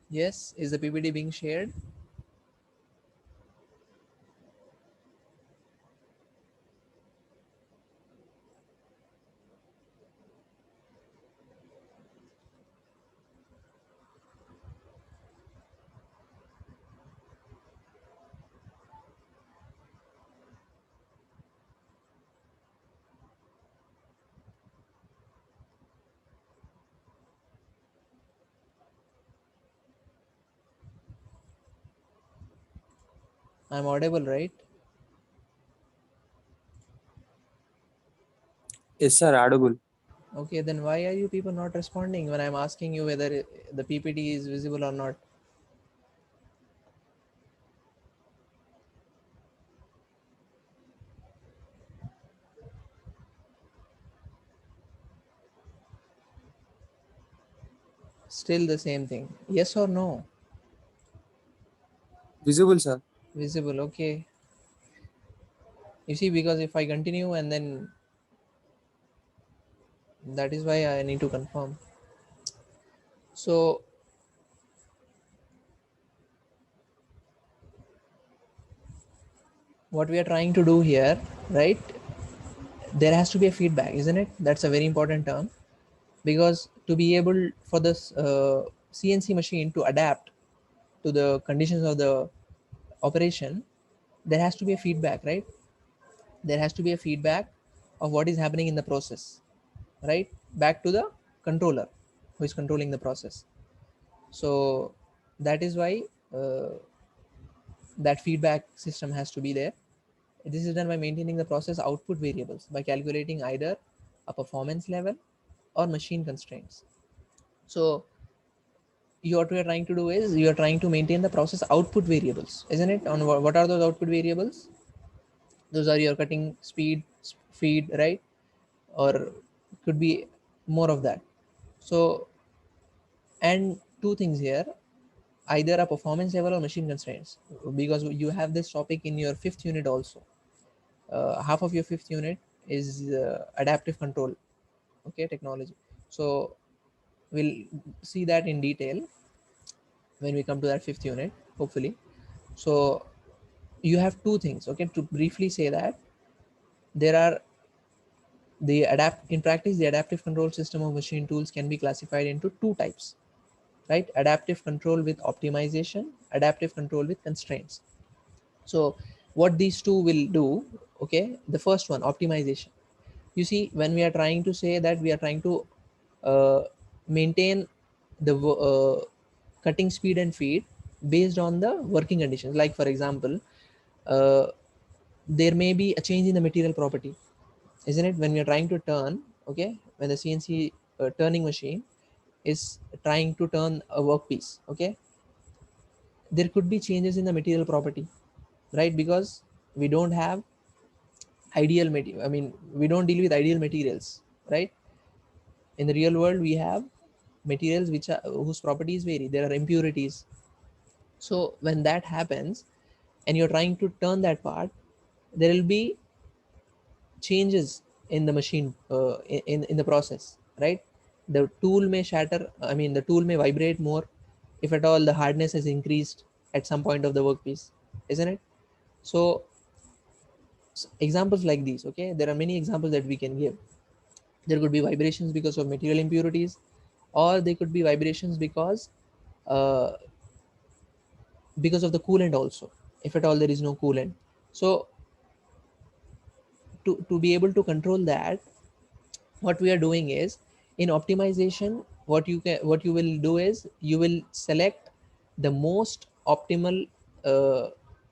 Yes, is the PPT being shared? I'm audible, right? Yes, sir, audible. Okay, then why are you people not responding when I'm asking you whether the PPT is visible or not? Still the same thing. Yes or no? Visible, sir. Visible, okay. You see, because if I continue and then that is why I need to confirm. So, what we are trying to do here, right? There has to be a feedback, isn't it? That's a very important term, because to be able for this CNC machine to adapt to the conditions of the operation, there has to be a feedback, right? There has to be a feedback of what is happening in the process, right, back to the controller who is controlling the process. So that is why uh, that feedback system has to be there. This is done by maintaining the process output variables by calculating either a performance level or machine constraints. So what we are trying to do is you are trying to maintain the process output variables, isn't it? On what are those output variables? Those are your cutting speed, feed, right? Or could be more of that. So, and two things here, either a performance level or machine constraints, because you have this topic in your fifth unit also. Half of your fifth unit is adaptive control, okay, technology. So we'll see that in detail when we come to that fifth unit, hopefully. So you have two things, okay, to briefly say that there are the adapt in practice the adaptive control system of machine tools can be classified into two types, right? Adaptive control with optimization, adaptive control with constraints. So what these two will do, okay, the first one, optimization. You see, when we are trying to say that we are trying to uh, maintain the cutting speed and feed based on the working conditions, like for example, uh, there may be a change in the material property, isn't it? When we are trying to turn, okay, when the CNC turning machine is trying to turn a workpiece, okay, there could be changes in the material property, right? Because we don't have ideal material, I mean, we don't deal with ideal materials, right? In the real world we have materials which are whose properties vary, there are impurities. So when that happens and you're trying to turn that part, there will be changes in the machine, in the process, right? The tool may shatter, I mean the tool may vibrate more if at all the hardness has increased at some point of the workpiece, isn't it? So examples like these, okay, there are many examples that we can give. There could be vibrations because of material impurities, or they could be vibrations uh, because of the coolant also, if at all there is no coolant. So to be able to control that, what we are doing is, in optimization, what you will do is you will select the most optimal uh,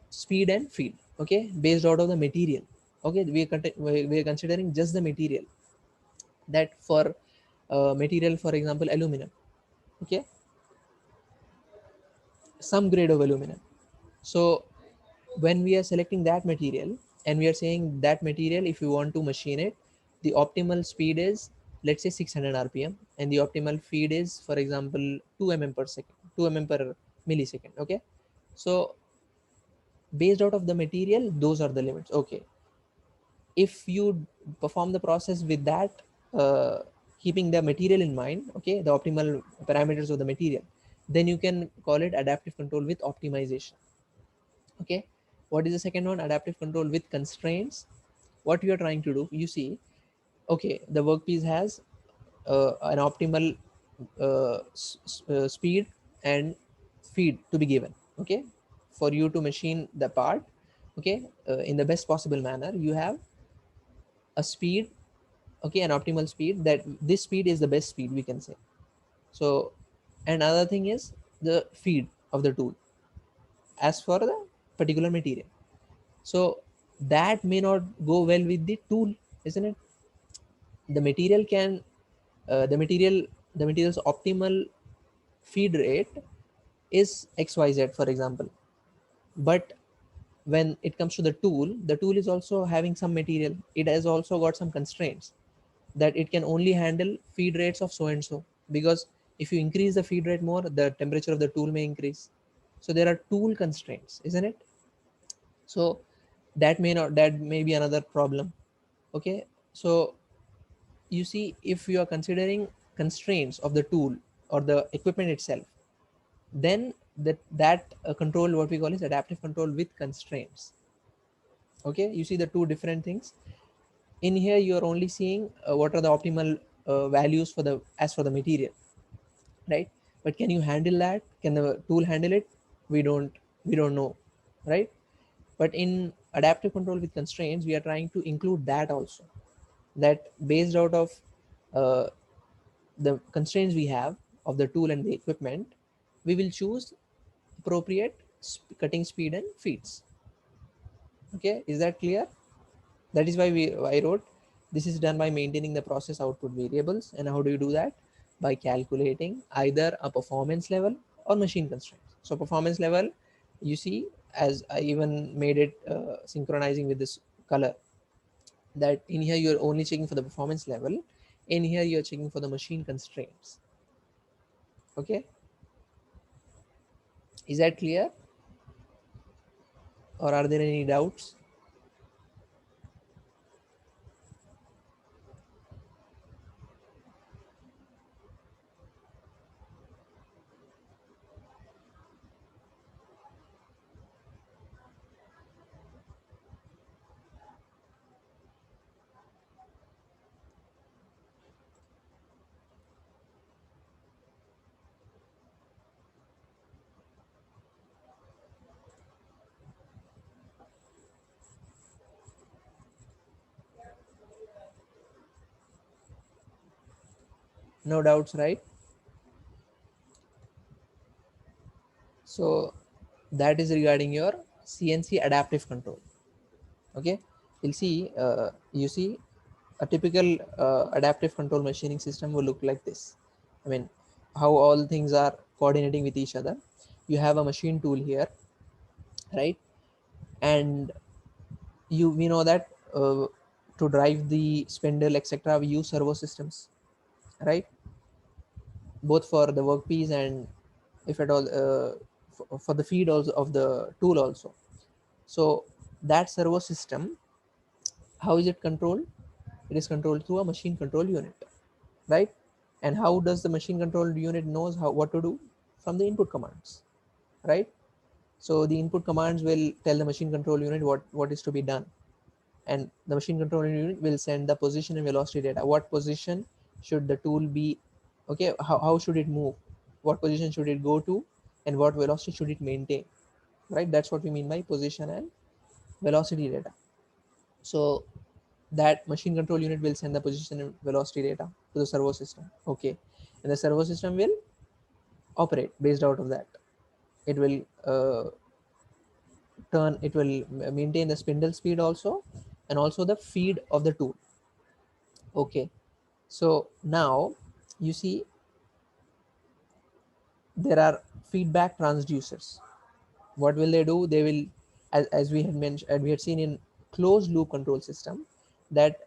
speed and feed, okay, based out of the material. Okay, we are considering just the material, that for material, for example, aluminum, okay, some grade of aluminum. So when we are selecting that material and we are saying that material, if you want to machine it, the optimal speed is, let's say, 600 rpm, and the optimal feed is, for example, 2 mm per second, 2 mm per millisecond, okay. So based out of the material, those are the limits, okay. If you perform the process with that, uh, keeping the material in mind, okay, the optimal parameters of the material, then you can call it adaptive control with optimization. Okay, what is the second one? Adaptive control with constraints. What you are trying to do, you see, okay, the workpiece has an optimal speed and feed to be given. Okay, for you to machine the part, okay, in the best possible manner, you have a speed, okay, an optimal speed, that this speed is the best speed, we can say. So another thing is the feed of the tool as for the particular material. So that may not go well with the tool, isn't it? The material can the material's optimal feed rate is xyz, for example. But when it comes to the tool is also having some material, it has also got some constraints, that it can only handle feed rates of so and so, because if you increase the feed rate more, the temperature of the tool may increase. So there are tool constraints, isn't it? So that may be another problem. Okay, so you see, if you are considering constraints of the tool or the equipment itself, then that control, what we call is adaptive control with constraints. Okay, you see the two different things. In here you are only seeing what are the optimal values for the as for the material, right? But can you handle that? Can the tool handle it? We don't know, right? But in adaptive control with constraints, we are trying to include that also, that based out of uh, the constraints we have of the tool and the equipment, we will choose appropriate cutting speed and feeds. Okay, is that clear? That is why I wrote this is done by maintaining the process output variables. And how do you do that? By calculating either a performance level or machine constraints. So performance level, you see, as I even made it synchronizing with this color, that in here you're only checking for the performance level, in here you're checking for the machine constraints. Okay, is that clear, or are there any doubts? No doubts, right? So that is regarding your CNC adaptive control. Okay, you'll see, you see, a typical adaptive control machining system will look like this. I mean, how all things are coordinating with each other. You have a machine tool here, right? And we know that to drive the spindle, etc., we use servo systems, right? Both for the workpiece and, if at all, for the feed also of the tool also. So that servo system, how is it controlled? It is controlled through a machine control unit, right? And how does the machine control unit knows how what to do? From the input commands, right? So the input commands will tell the machine control unit what is to be done, and the machine control unit will send the position and velocity data. What position should the tool be? Okay, how should it move? What position should it go to? And what velocity should it maintain? Right, that's what we mean by position and velocity data. So that machine control unit will send the position and velocity data to the servo system. Okay, and the servo system will operate based out of that. It will it will maintain the spindle speed also, and also the feed of the tool. Okay, so now you see there are feedback transducers. What will they do? They will, as we had mentioned, we had seen in closed loop control system, that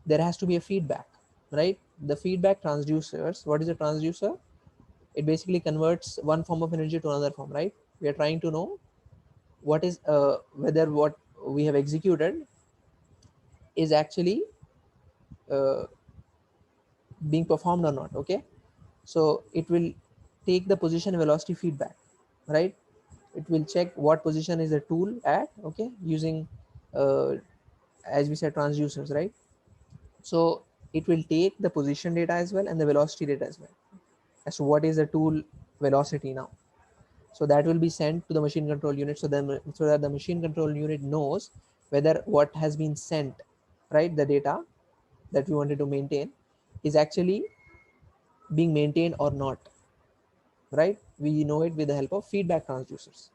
there has to be a feedback, right? The feedback transducers, what is a transducer? It basically converts one form of energy to another form, right? We are trying to know what is whether what we have executed is actually uh, being performed or not. Okay, so it will take the position velocity feedback, right? It will check what position is the tool at, okay, using uh, as we said transducers, right? So it will take the position data as well and the velocity data as well, as to what is the tool velocity now. So that will be sent to the machine control unit, so then so that the machine control unit knows whether what has been sent, right, the data that we wanted to maintain is actually being maintained or not, right? We know it with the help of feedback transducers.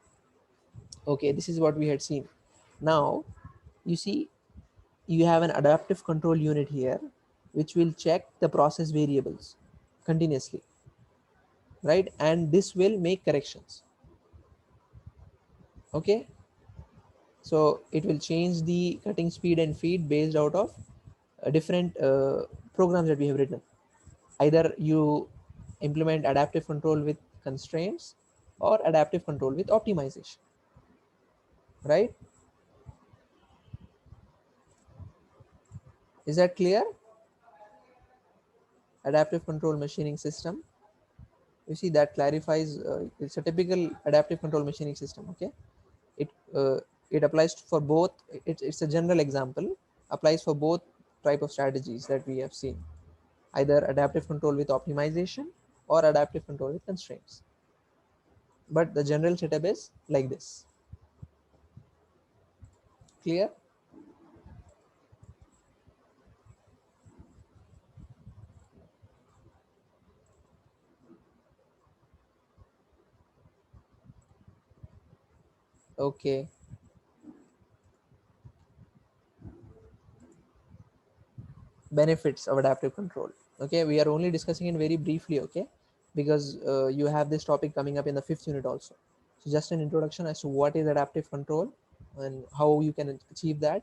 Okay, this is what we had seen. Now you see, you have an adaptive control unit here which will check the process variables continuously, right? And this will make corrections. Okay, so it will change the cutting speed and feed based out of different programs that we have written. Either you implement adaptive control with constraints or adaptive control with optimization, right? Is that clear? Adaptive control machining system, you see, that clarifies, it's a typical adaptive control machining system. Okay, it uh, it applies for both. It's a general example, applies for both type of strategies that we have seen, either adaptive control with optimization or adaptive control with constraints. But the general setup is like this. Clear? Okay. Benefits of adaptive control. Okay, we are only discussing it very briefly, okay, because you have this topic coming up in the fifth unit also. So just an introduction as to what is adaptive control and how you can achieve that,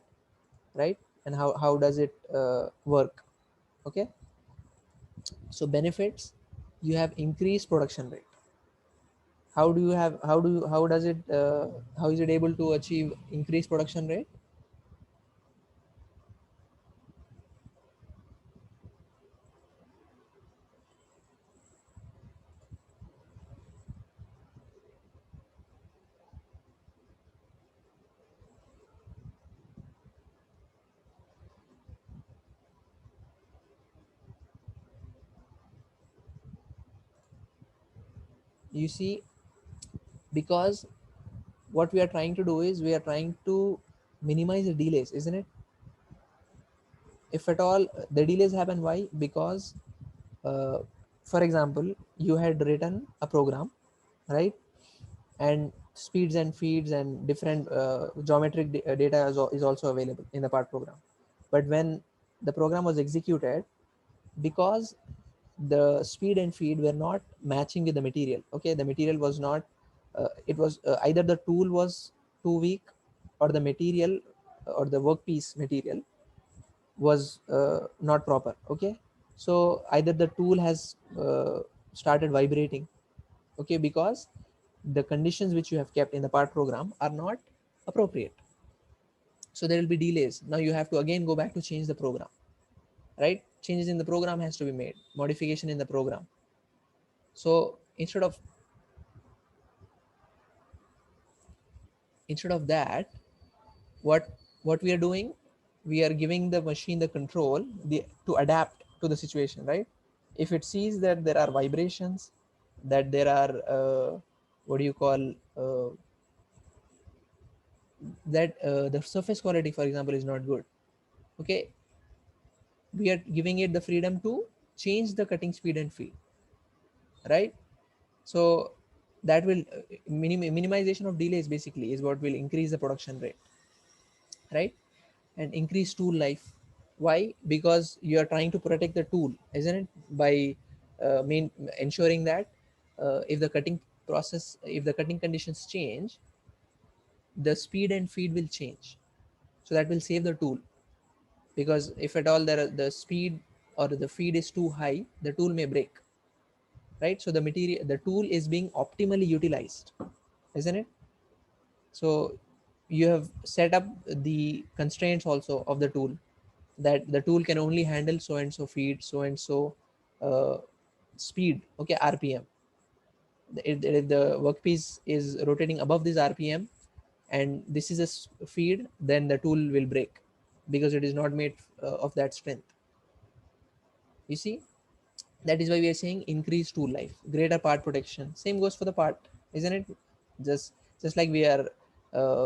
right? And how does it work. Okay, so benefits, you have increased production rate. How do you have, how does it how is it able to achieve increased production rate? You see, because what we are trying to do is we are trying to minimize the delays, isn't it? If at all the delays happen, why? Because uh, for example, you had written a program, right? And speeds and feeds and different geometric data is also available in the part program. But when the program was executed, because the speed and feed were not matching with the material, okay, the material was not it was either the tool was too weak, or the material or the workpiece material was not proper. Okay, so either the tool has started vibrating, okay, because the conditions which you have kept in the part program are not appropriate. So there will be delays. Now you have to again go back to change the program, right? Changes in the program has to be made, modification in the program. So instead of that, what we are doing, we are giving the machine the control to adapt to the situation, right? If it sees that there are vibrations, that there are what do you call that the surface quality, for example, is not good, okay, we are giving it the freedom to change the cutting speed and feed, right? So that will minimization of delays basically is what will increase the production rate, right? And increase tool life. Why? Because you are trying to protect the tool, isn't it? By ensuring that if the cutting process, if the cutting conditions change, the speed and feed will change. So that will save the tool, because if at all the speed or the feed is too high, the tool may break, right? So the tool is being optimally utilized, isn't it? So you have set up the constraints also of the tool, that the tool can only handle so and so feed, so and so uh, speed, okay, rpm. If the workpiece is rotating above this RPM and this is a feed, then the tool will break because it is not made of that strength. You see, that is why we are saying increased tool life, greater part protection. Same goes for the part, isn't it? Just like we are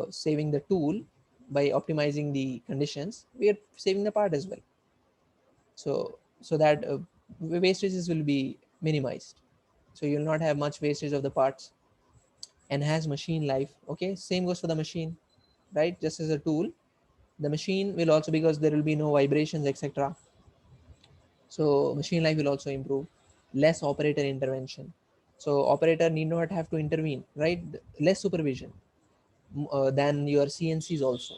saving the tool by optimizing the conditions, we are saving the part as well. So that wastages will be minimized, so you'll not have much wastage of the parts. Enhance machine life. Okay, same goes for the machine, right? Just as a tool, the machine will also, because there will be no vibrations, etc. So machine life will also improve. Less operator intervention, so operator need not have to intervene, right? Less supervision than your CNCs also.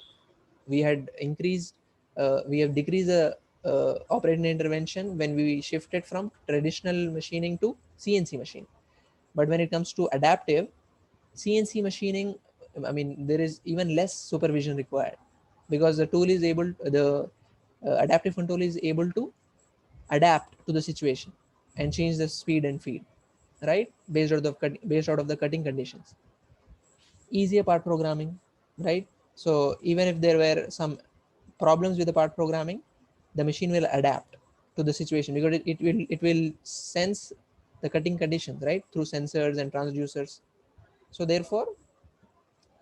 We had increased, we have decreased the operator intervention when we shifted from traditional machining to CNC machine. But when it comes to adaptive CNC machining, I mean, there is even less supervision required, because the tool is able, the adaptive control is able to adapt to the situation and change the speed and feed, right? Based out of the cutting conditions. Easier part programming, right? So even if there were some problems with the part programming, the machine will adapt to the situation, because it will sense the cutting conditions, right, through sensors and transducers. So therefore,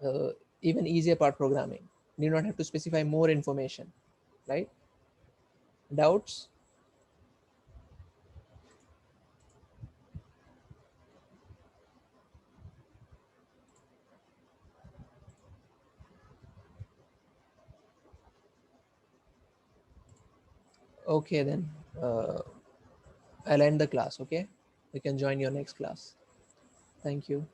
uh, even easier part programming, need not have to specify more information, right? Doubts? Okay, then I'll end the class. Okay, you can join your next class. Thank you.